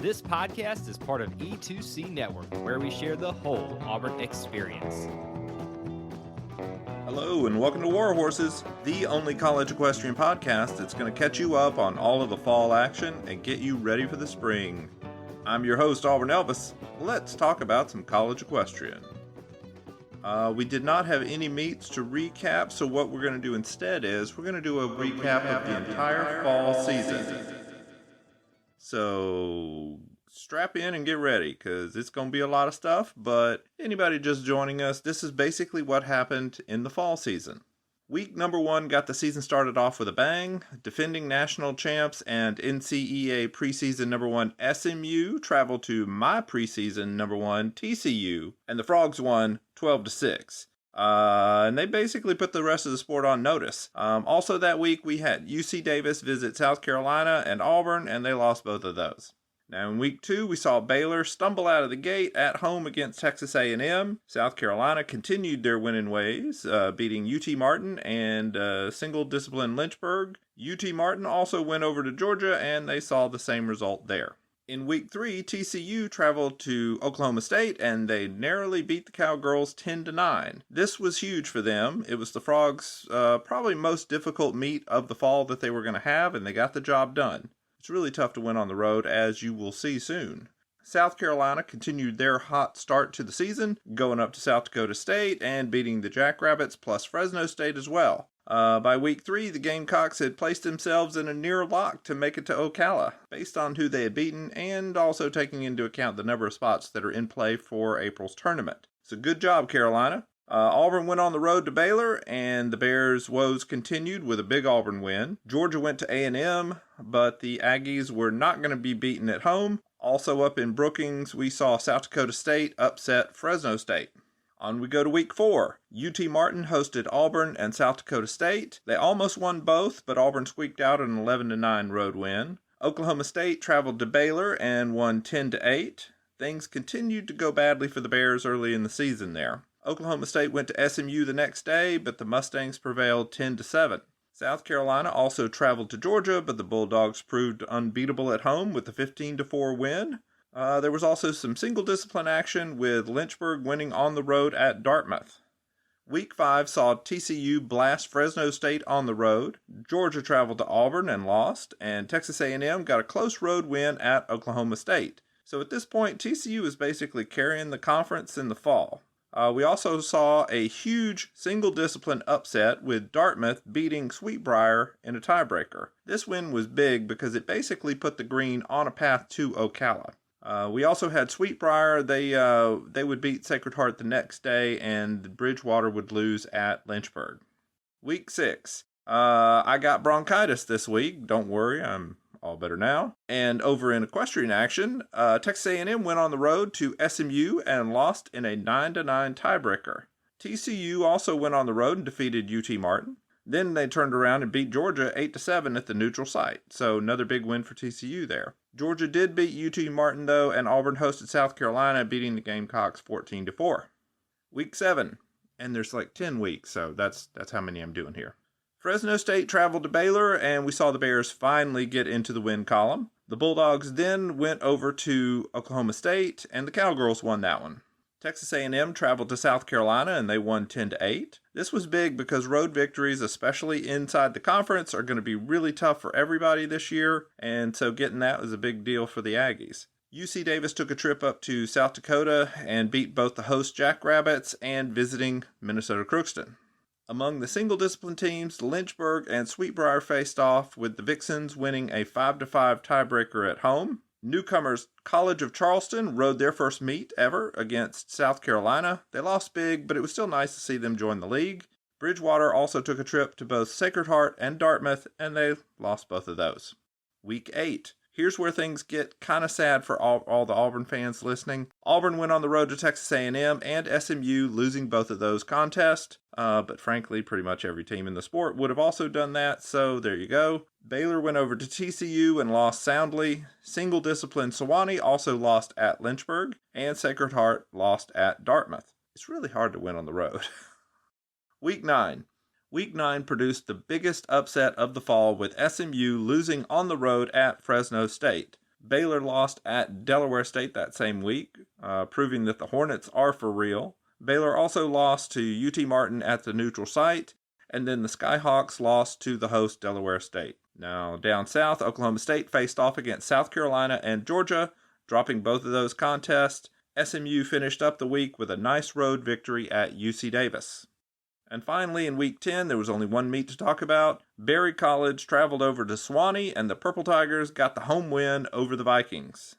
This podcast is part of E2C Network, where we share the whole Auburn experience. Hello and welcome to War Horses, the only college equestrian podcast that's going to catch you up on all of the fall action and get you ready for the spring. I'm your host, Auburn Elvis. Let's talk about some college equestrian. We did not have any meets to recap, so what we're going to do instead is we're going to do a recap of the entire fall season. So strap in and get ready, because it's going to be a lot of stuff, but anybody just joining us, this is basically what happened in the fall season. Week number 1 got the season started off with a bang. Defending national champs and NCEA preseason number 1 SMU traveled to my preseason number 1 TCU, and the Frogs won 12-6. And they basically put the rest of the sport on notice. Also that week we had UC Davis visit South Carolina and Auburn, and they lost both of those. Now in week 2, we saw Baylor stumble out of the gate at home against Texas A&M. South Carolina continued their winning ways, beating UT Martin and single discipline Lynchburg. UT Martin also went over to Georgia, and they saw the same result there. In week 3, TCU traveled to Oklahoma State, and they narrowly beat the Cowgirls 10-9. This was huge for them. It was the Frogs' probably most difficult meet of the fall that they were going to have, and they got the job done. It's really tough to win on the road, as you will see soon. South Carolina continued their hot start to the season, going up to South Dakota State and beating the Jackrabbits plus Fresno State as well. By week 3, the Gamecocks had placed themselves in a near lock to make it to Ocala, based on who they had beaten and also taking into account the number of spots that are in play for April's tournament. So good job, Carolina. Auburn went on the road to Baylor, and the Bears' woes continued with a big Auburn win. Georgia went to A&M, but the Aggies were not going to be beaten at home. Also up in Brookings, we saw South Dakota State upset Fresno State. On we go to week 4. UT Martin hosted Auburn and South Dakota State. They almost won both, but Auburn squeaked out an 11-9 road win. Oklahoma State traveled to Baylor and won 10-8. Things continued to go badly for the Bears early in the season there. Oklahoma State went to SMU the next day, but the Mustangs prevailed 10-7. South Carolina also traveled to Georgia, but the Bulldogs proved unbeatable at home with a 15-4 win. There was also some single discipline action, with Lynchburg winning on the road at Dartmouth. Week 5 saw TCU blast Fresno State on the road. Georgia traveled to Auburn and lost, and Texas A&M got a close road win at Oklahoma State. So at this point, TCU is basically carrying the conference in the fall. We also saw a huge single discipline upset, with Dartmouth beating Sweetbriar in a tiebreaker. This win was big because it basically put the green on a path to Ocala. We also had Sweetbriar. They would beat Sacred Heart the next day, and Bridgewater would lose at Lynchburg. Week 6. I got bronchitis this week. Don't worry, I'm all better now. And over in equestrian action, Texas A&M went on the road to SMU and lost in a 9-9 tiebreaker. TCU also went on the road and defeated UT Martin. Then they turned around and beat Georgia 8-7 at the neutral site. So another big win for TCU there. Georgia did beat UT Martin though, and Auburn hosted South Carolina, beating the Gamecocks 14-4. Week 7. And there's like 10 weeks, so that's how many I'm doing here. Fresno State traveled to Baylor, and we saw the Bears finally get into the win column. The Bulldogs then went over to Oklahoma State, and the Cowgirls won that one. Texas A&M traveled to South Carolina, and they won 10-8. This was big because road victories, especially inside the conference, are going to be really tough for everybody this year, and so getting that was a big deal for the Aggies. UC Davis took a trip up to South Dakota and beat both the host Jackrabbits and visiting Minnesota Crookston. Among the single discipline teams, Lynchburg and Sweetbriar faced off, with the Vixens winning a 5-5 tiebreaker at home. Newcomers College of Charleston rode their first meet ever against South Carolina. They lost big, but it was still nice to see them join the league. Bridgewater also took a trip to both Sacred Heart and Dartmouth, and they lost both of those. Week 8. Here's where things get kind of sad for all the Auburn fans listening. Auburn went on the road to Texas A&M and SMU, losing both of those contests. But frankly, pretty much every team in the sport would have also done that, so there you go. Baylor went over to TCU and lost soundly. Single discipline Sewanee also lost at Lynchburg, and Sacred Heart lost at Dartmouth. It's really hard to win on the road. Week 9. Week 9 produced the biggest upset of the fall, with SMU losing on the road at Fresno State. Baylor lost at Delaware State that same week, proving that the Hornets are for real. Baylor also lost to UT Martin at the neutral site, and then the Skyhawks lost to the host Delaware State. Now, down south, Oklahoma State faced off against South Carolina and Georgia, dropping both of those contests. SMU finished up the week with a nice road victory at UC Davis. And finally, in Week 10, there was only one meet to talk about. Berry College traveled over to Sewanee, and the Purple Tigers got the home win over the Vikings.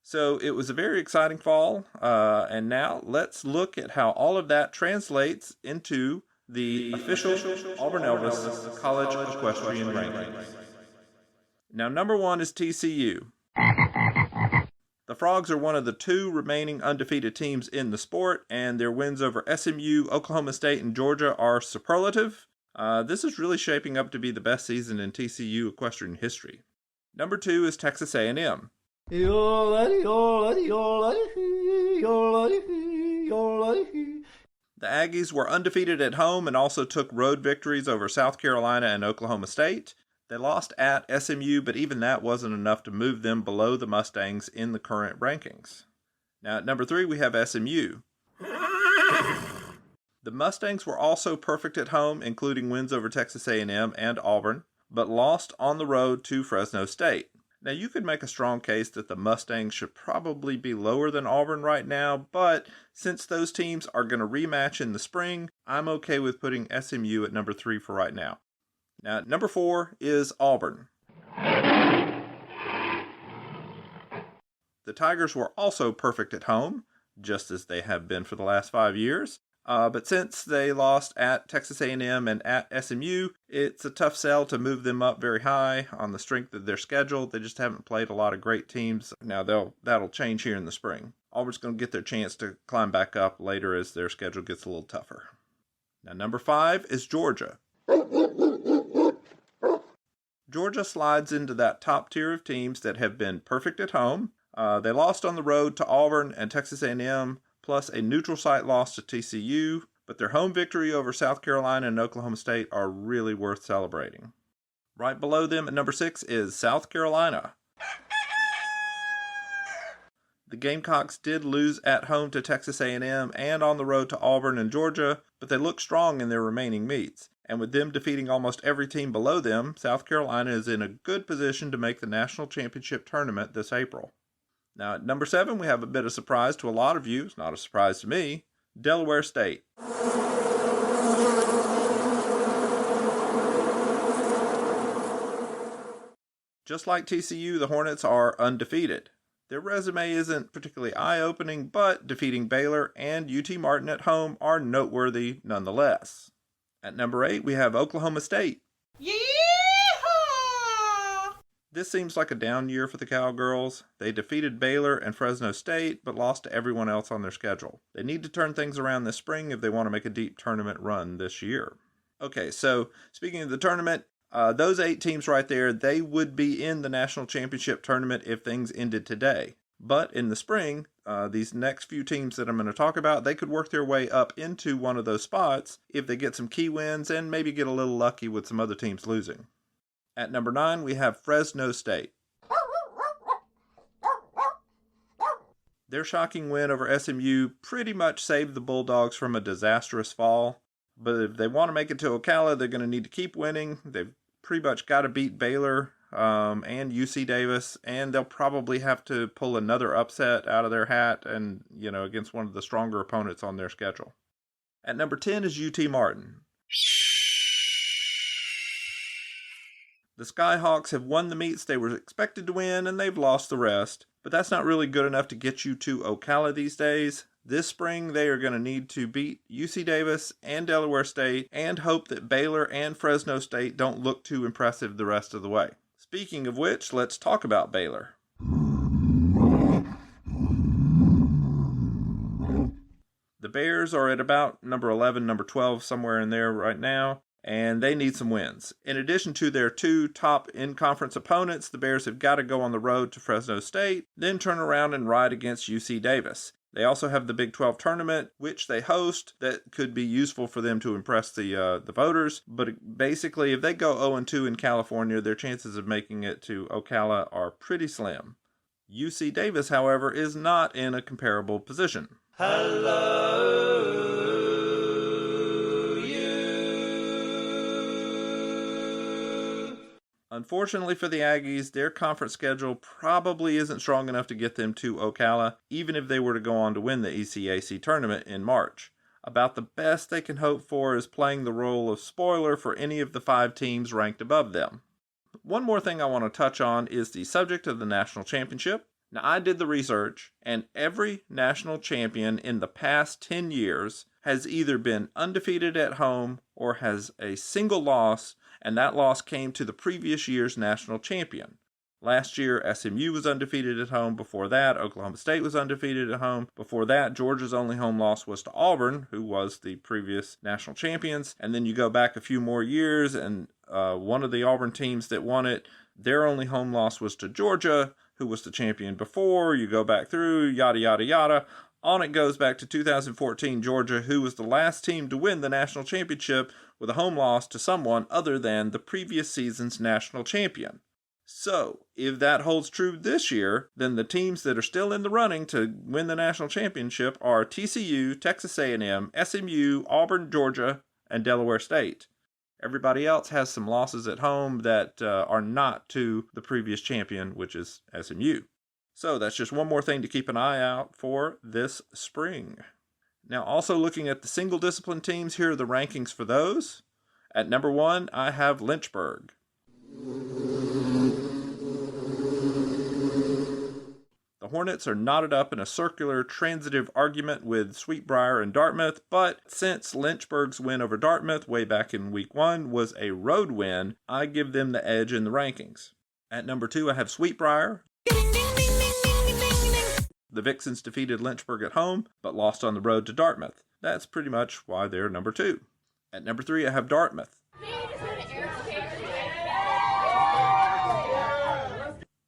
So it was a very exciting fall, and now let's look at how all of that translates into the official Auburn Elvis College Equestrian rankings. Now, number 1 is TCU. The Frogs are one of the 2 remaining undefeated teams in the sport, and their wins over SMU, Oklahoma State, and Georgia are superlative. This is really shaping up to be the best season in TCU equestrian history. Number 2 is Texas A&M. The Aggies were undefeated at home and also took road victories over South Carolina and Oklahoma State. They lost at SMU, but even that wasn't enough to move them below the Mustangs in the current rankings. Now at number 3, we have SMU. The Mustangs were also perfect at home, including wins over Texas A&M and Auburn, but lost on the road to Fresno State. Now you could make a strong case that the Mustangs should probably be lower than Auburn right now, but since those teams are going to rematch in the spring, I'm okay with putting SMU at number 3 for right now. Now, number 4 is Auburn. The Tigers were also perfect at home, just as they have been for the last 5 years. But since they lost at Texas A&M and at SMU, it's a tough sell to move them up very high on the strength of their schedule. They just haven't played a lot of great teams. Now, that'll change here in the spring. Auburn's going to get their chance to climb back up later as their schedule gets a little tougher. Now, number 5 is Georgia. Georgia slides into that top tier of teams that have been perfect at home. They lost on the road to Auburn and Texas A&M, plus a neutral site loss to TCU, but their home victory over South Carolina and Oklahoma State are really worth celebrating. Right below them at number 6 is South Carolina. The Gamecocks did lose at home to Texas A&M and on the road to Auburn and Georgia, but they look strong in their remaining meets. And with them defeating almost every team below them, South Carolina is in a good position to make the national championship tournament this April. Now at number 7, we have a bit of surprise to a lot of you. It's not a surprise to me. Delaware State. Just like TCU, the Hornets are undefeated. Their resume isn't particularly eye-opening, but defeating Baylor and UT Martin at home are noteworthy nonetheless. At number 8, we have Oklahoma State. Yeehaw! This seems like a down year for the Cowgirls. They defeated Baylor and Fresno State, but lost to everyone else on their schedule. They need to turn things around this spring if they want to make a deep tournament run this year. Okay, so speaking of the tournament, those 8 teams right there, they would be in the national championship tournament if things ended today. But in the spring, these next few teams that I'm going to talk about, they could work their way up into one of those spots if they get some key wins and maybe get a little lucky with some other teams losing. At number 9, we have Fresno State. Their shocking win over SMU pretty much saved the Bulldogs from a disastrous fall. But if they want to make it to Ocala, they're going to need to keep winning. They've pretty much got to beat Baylor and UC Davis, and they'll probably have to pull another upset out of their hat and, against one of the stronger opponents on their schedule. At number 10 is UT Martin. The Skyhawks have won the meets they were expected to win, and they've lost the rest. But that's not really good enough to get you to Ocala these days. This spring, they are going to need to beat UC Davis and Delaware State and hope that Baylor and Fresno State don't look too impressive the rest of the way. Speaking of which, let's talk about Baylor. The Bears are at about number 11, number 12, somewhere in there right now, and they need some wins. In addition to their 2 top in-conference opponents, the Bears have got to go on the road to Fresno State, then turn around and ride against UC Davis. They also have the Big 12 tournament, which they host, that could be useful for them to impress the voters. But basically, if they go 0-2 in California, their chances of making it to Ocala are pretty slim. UC Davis, however, is not in a comparable position. Unfortunately for the Aggies, their conference schedule probably isn't strong enough to get them to Ocala, even if they were to go on to win the ECAC tournament in March. About the best they can hope for is playing the role of spoiler for any of the 5 teams ranked above them. One more thing I want to touch on is the subject of the national championship. Now, I did the research, and every national champion in the past 10 years has either been undefeated at home or has a single loss, and that loss came to the previous year's national champion. Last year, SMU was undefeated at home. Before that, Oklahoma State was undefeated at home. Before that, Georgia's only home loss was to Auburn, who was the previous national champions. And then you go back a few more years, and one of the Auburn teams that won it, their only home loss was to Georgia, who was the champion before. You go back through, yada, yada, yada. On it goes back to 2014 Georgia, who was the last team to win the national championship with a home loss to someone other than the previous season's national champion. So, if that holds true this year, then the teams that are still in the running to win the national championship are TCU, Texas A&M, SMU, Auburn, Georgia, and Delaware State. Everybody else has some losses at home that are not to the previous champion, which is SMU. So that's just one more thing to keep an eye out for this spring. Now, also looking at the single discipline teams, here are the rankings for those. At number 1, I have Lynchburg. The Hornets are knotted up in a circular transitive argument with Sweetbriar and Dartmouth, but since Lynchburg's win over Dartmouth way back in week 1 was a road win, I give them the edge in the rankings. At number 2, I have Sweetbriar. The Vixens defeated Lynchburg at home, but lost on the road to Dartmouth. That's pretty much why they're number 2. At number 3, I have Dartmouth.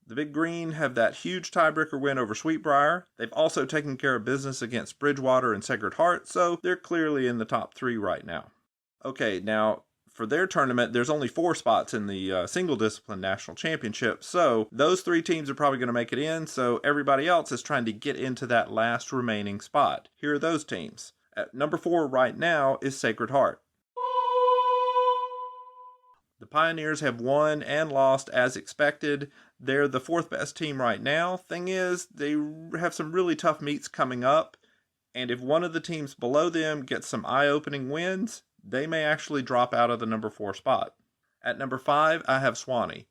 The Big Green have that huge tiebreaker win over Sweetbriar. They've also taken care of business against Bridgewater and Sacred Heart, so they're clearly in the top 3 right now. Okay, now for their tournament, there's only 4 spots in the single discipline national championship, so those 3 teams are probably going to make it in, so everybody else is trying to get into that last remaining spot. Here are those teams. At number 4 right now is Sacred Heart. The Pioneers have won and lost as expected. They're the 4th best team right now. Thing is, they have some really tough meets coming up, and if one of the teams below them gets some eye-opening wins, they may actually drop out of the number 4 spot. At number 5, I have Swanee.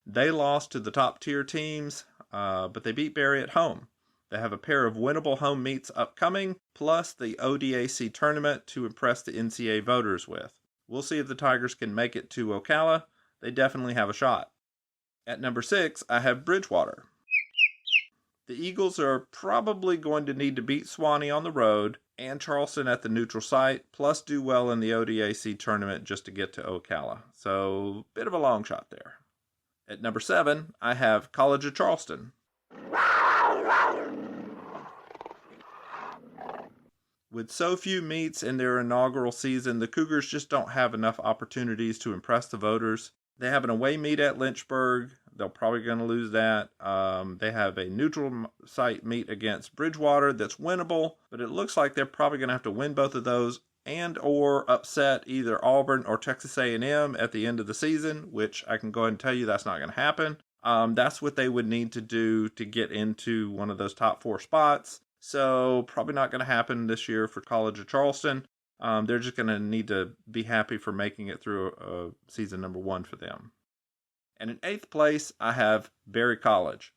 They lost to the top tier teams, but they beat Barry at home. They have a pair of winnable home meets upcoming, plus the ODAC tournament to impress the NCAA voters with. We'll see if the Tigers can make it to Ocala. They definitely have a shot. At number 6, I have Bridgewater. The Eagles are probably going to need to beat Swanee on the road and Charleston at the neutral site, plus do well in the ODAC tournament just to get to Ocala. So, bit of a long shot there. At number 7, I have College of Charleston. With so few meets in their inaugural season, the Cougars just don't have enough opportunities to impress the voters. They have an away meet at Lynchburg. They're probably going to lose that. They have a neutral site meet against Bridgewater that's winnable, but it looks like they're probably going to have to win both of those and or upset either Auburn or Texas A&M at the end of the season, which I can go ahead and tell you that's not going to happen. That's what they would need to do to get into one of those top 4 spots. So probably not going to happen this year for College of Charleston. They're just going to need to be happy for making it through season number 1 for them. And in 8th place, I have Berry College.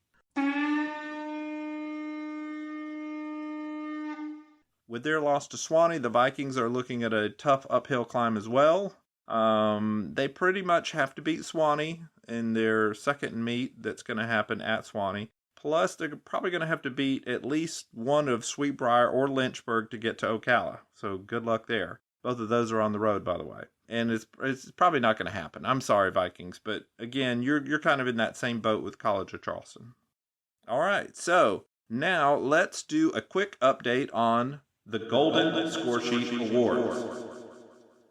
With their loss to Swanee, the Vikings are looking at a tough uphill climb as well. They pretty much have to beat Swanee in their second meet that's going to happen at Swanee. Plus, they're probably going to have to beat at least one of Sweetbriar or Lynchburg to get to Ocala. So good luck there. Both of those are on the road, by the way. And it's probably not going to happen. I'm sorry, Vikings. But again, you're kind of in that same boat with College of Charleston. All right. So now let's do a quick update on the Golden Score Sheet Awards.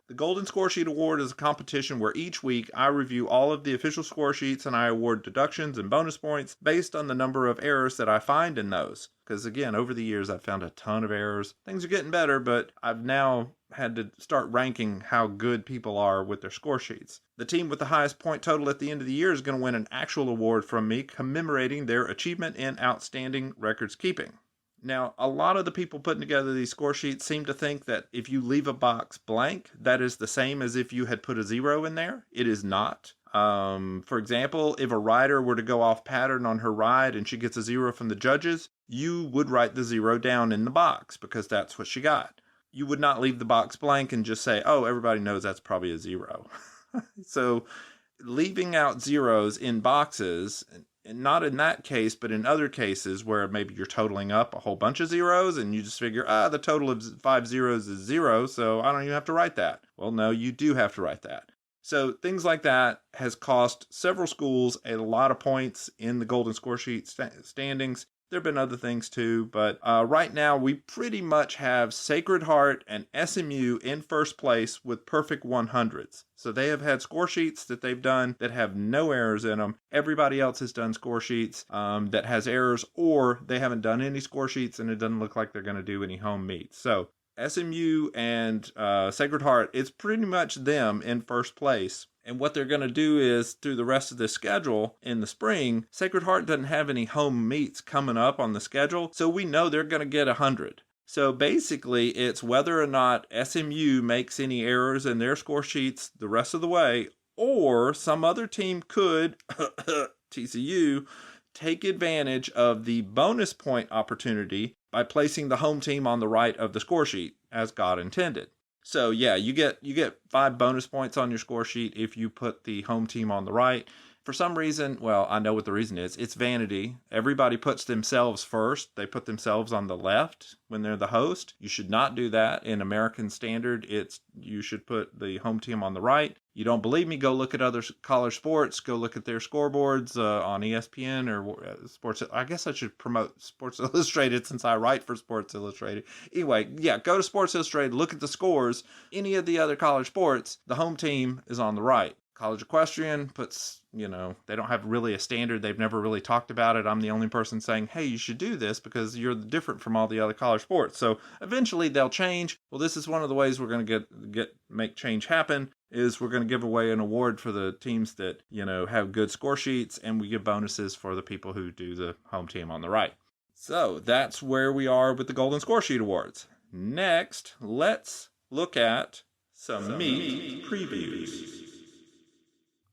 The Golden Score Sheet Award is a competition where each week I review all of the official score sheets and I award deductions and bonus points based on the number of errors that I find in those. Because again, over the years I've found a ton of errors. Things are getting better, but I've now had to start ranking how good people are with their score sheets. The team with the highest point total at the end of the year is going to win an actual award from me commemorating their achievement in outstanding records keeping. Now, a lot of the people putting together these score sheets seem to think that if you leave a box blank, that is the same as if you had put a 0 in there. It is not. For example, if a rider were to go off pattern on her ride and she gets a 0 from the judges, you would write the 0 down in the box because that's what she got. You would not leave the box blank and just say, oh, everybody knows that's probably a 0. So leaving out zeros in boxes, and not in that case, but in other cases where maybe you're totaling up a whole bunch of zeros and you just figure, the total of 5 zeros is 0, so I don't even have to write that. Well, no, you do have to write that. So things like that has cost several schools a lot of points in the Golden Score Sheet standings. There have been other things too, but right now we pretty much have Sacred Heart and SMU in first place with perfect 100s. So they have had score sheets that they've done that have no errors in them. Everybody else has done score sheets that has errors, or they haven't done any score sheets and it doesn't look like they're going to do any home meets. So SMU and Sacred Heart, it's pretty much them in first place. And what they're going to do is, through the rest of the schedule in the spring, Sacred Heart doesn't have any home meets coming up on the schedule, so we know they're going to get 100. So basically, it's whether or not SMU makes any errors in their score sheets the rest of the way, or some other team could, TCU, take advantage of the bonus point opportunity by placing the home team on the right of the score sheet, as God intended. So yeah, you get 5 bonus points on your score sheet if you put the home team on the right. For some reason, well, I know what the reason is. It's vanity. Everybody puts themselves first. They put themselves on the left when they're the host. You should not do that. In American standard, you should put the home team on the right. You don't believe me? Go look at other college sports. Go look at their scoreboards on ESPN or Sports. I guess I should promote Sports Illustrated since I write for Sports Illustrated. Anyway, yeah, go to Sports Illustrated, look at the scores. Any of the other college sports, the home team is on the right. College Equestrian puts, they don't have really a standard. They've never really talked about it. I'm the only person saying, hey, you should do this because you're different from all the other college sports. So eventually they'll change. Well, this is one of the ways we're going to make change happen is we're going to give away an award for the teams that, have good score sheets, and we give bonuses for the people who do the home team on the right. So that's where we are with the Golden Score Sheet Awards. Next, let's look at some meet previews.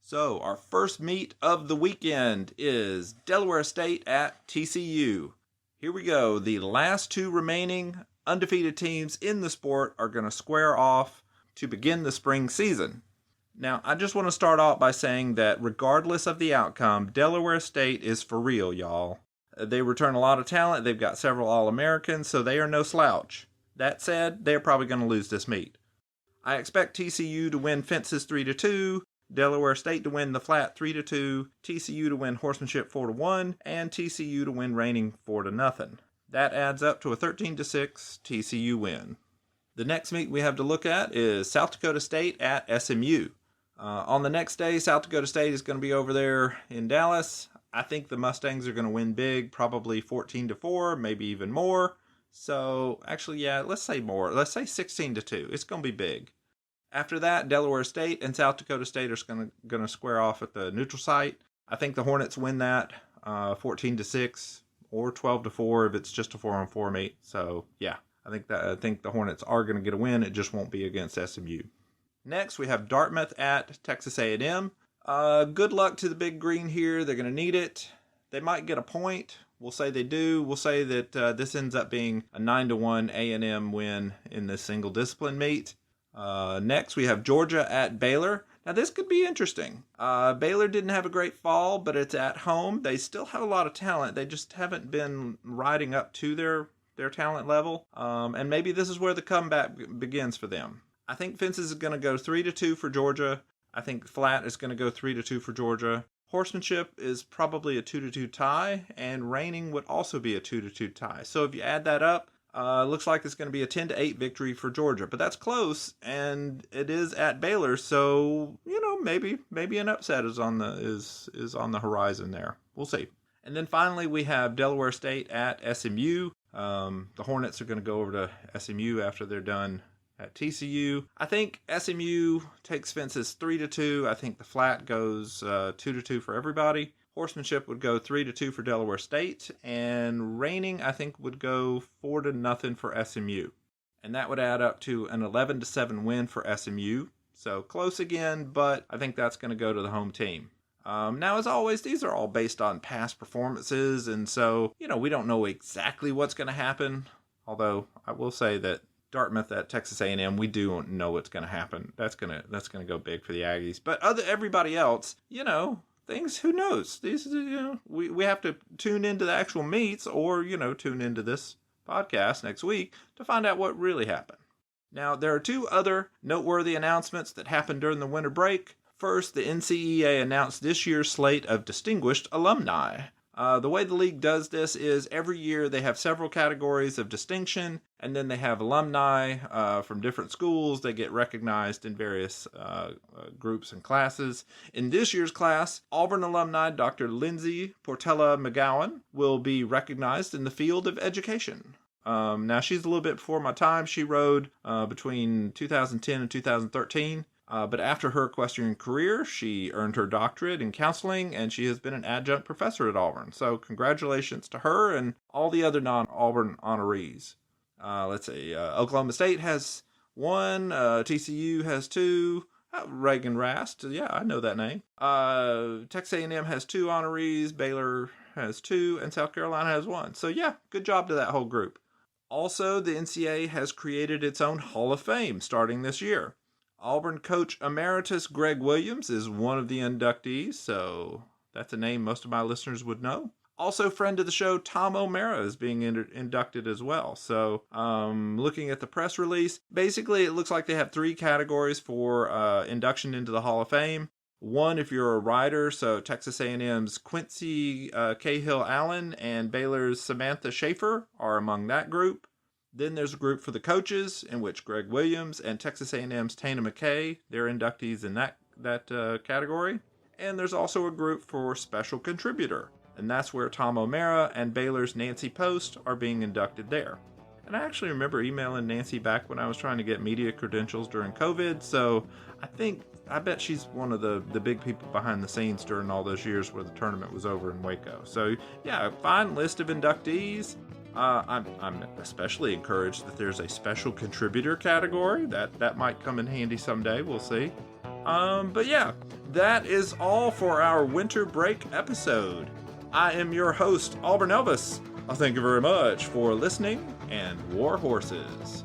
So our first meet of the weekend is Delaware State at TCU. Here we go. The last 2 remaining undefeated teams in the sport are going to square off to begin the spring season. Now, I just want to start out by saying that regardless of the outcome, Delaware State is for real, y'all. They return a lot of talent. They've got several All-Americans, so they are no slouch. That said, they're probably going to lose this meet. I expect TCU to win fences 3-2, Delaware State to win the flat 3-2, TCU to win horsemanship 4-1, and TCU to win reining 4-0. That adds up to a 13-6 TCU win. The next meet we have to look at is South Dakota State at SMU. On the next day, South Dakota State is going to be over there in Dallas. I think the Mustangs are going to win big, probably 14-4, maybe even more. So actually, yeah, let's say more. Let's say 16-2. It's going to be big. After that, Delaware State and South Dakota State are going to square off at the neutral site. I think the Hornets win that 14-6 or 12-4 if it's just a 4-on-4 meet. So yeah, I think the Hornets are going to get a win. It just won't be against SMU. Next, we have Dartmouth at Texas A&M. Good luck to the Big Green here. They're going to need it. They might get a point. We'll say they do. We'll say that this ends up being a 9-1 A&M win in this single discipline meet. Next, we have Georgia at Baylor. Now, this could be interesting. Baylor didn't have a great fall, but it's at home. They still have a lot of talent. They just haven't been riding up to their talent level. And maybe this is where the comeback begins for them. I think fences is going to go 3-2 for Georgia. I think flat is going to go 3-2 for Georgia. Horsemanship is probably a 2-2 tie, and reining would also be a 2-2 tie. So if you add that up, Looks like it's going to be a 10-8 victory for Georgia, but that's close, and it is at Baylor, so maybe an upset is on the horizon there. We'll see. And then finally, we have Delaware State at SMU. The Hornets are going to go over to SMU after they're done at TCU. I think SMU takes fences 3-2. I think the flat goes 2-2 for everybody. Horsemanship would go 3-2 for Delaware State, and reining I think would go 4-0 for SMU, and that would add up to an 11-7 win for SMU. So close again, but I think that's going to go to the home team. Now, as always, these are all based on past performances, and so we don't know exactly what's going to happen. Although I will say that Dartmouth at Texas A&M, we do know what's going to happen. That's gonna go big for the Aggies. But everybody else, things, who knows? These, we have to tune into the actual meets or, tune into this podcast next week to find out what really happened. Now, there are two other noteworthy announcements that happened during the winter break. First, the NCEA announced this year's slate of distinguished alumni. The way the league does this is every year they have several categories of distinction, and then they have alumni from different schools. They get recognized in various groups and classes. In this year's class, Auburn alumni Dr. Lindsay Portela McGowan will be recognized in the field of education. Now, she's a little bit before my time. She rode between 2010 and 2013. But after her equestrian career, she earned her doctorate in counseling, and she has been an adjunct professor at Auburn. So congratulations to her and all the other non-Auburn honorees. Let's see, Oklahoma State has 1, TCU has 2, Reagan Rast, yeah, I know that name. Texas A&M has 2 honorees, Baylor has 2, and South Carolina has 1. So yeah, good job to that whole group. Also, the NCAA has created its own Hall of Fame starting this year. Auburn coach emeritus Greg Williams is one of the inductees, so that's a name most of my listeners would know. Also, friend of the show, Tom O'Mara is being inducted as well. So, looking at the press release, basically it looks like they have 3 categories for induction into the Hall of Fame. 1, if you're a rider, so Texas A&M's Quincy Cahill Allen and Baylor's Samantha Schaefer are among that group. Then there's a group for the coaches, in which Greg Williams and Texas A&M's Tana McKay, they're inductees in that category. And there's also a group for special contributor, and that's where Tom O'Mara and Baylor's Nancy Post are being inducted there. And I actually remember emailing Nancy back when I was trying to get media credentials during COVID, so I bet she's one of the big people behind the scenes during all those years where the tournament was over in Waco. So yeah, fine list of inductees. I'm especially encouraged that there's a special contributor category. That might come in handy someday. We'll see. But yeah, that is all for our winter break episode. I am your host, Auburn Elvis. Thank you very much for listening, and war horses.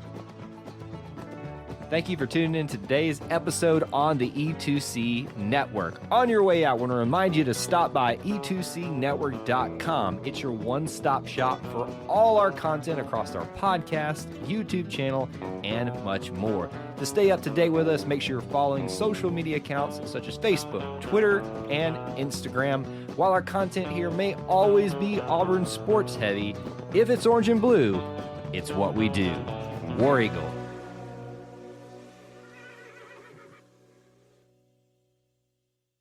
Thank you for tuning in to today's episode on the E2C Network. On your way out, I want to remind you to stop by e2cnetwork.com. It's your one-stop shop for all our content across our podcast, YouTube channel, and much more. To stay up to date with us, make sure you're following social media accounts such as Facebook, Twitter, and Instagram. While our content here may always be Auburn sports heavy, if it's orange and blue, it's what we do. War Eagle.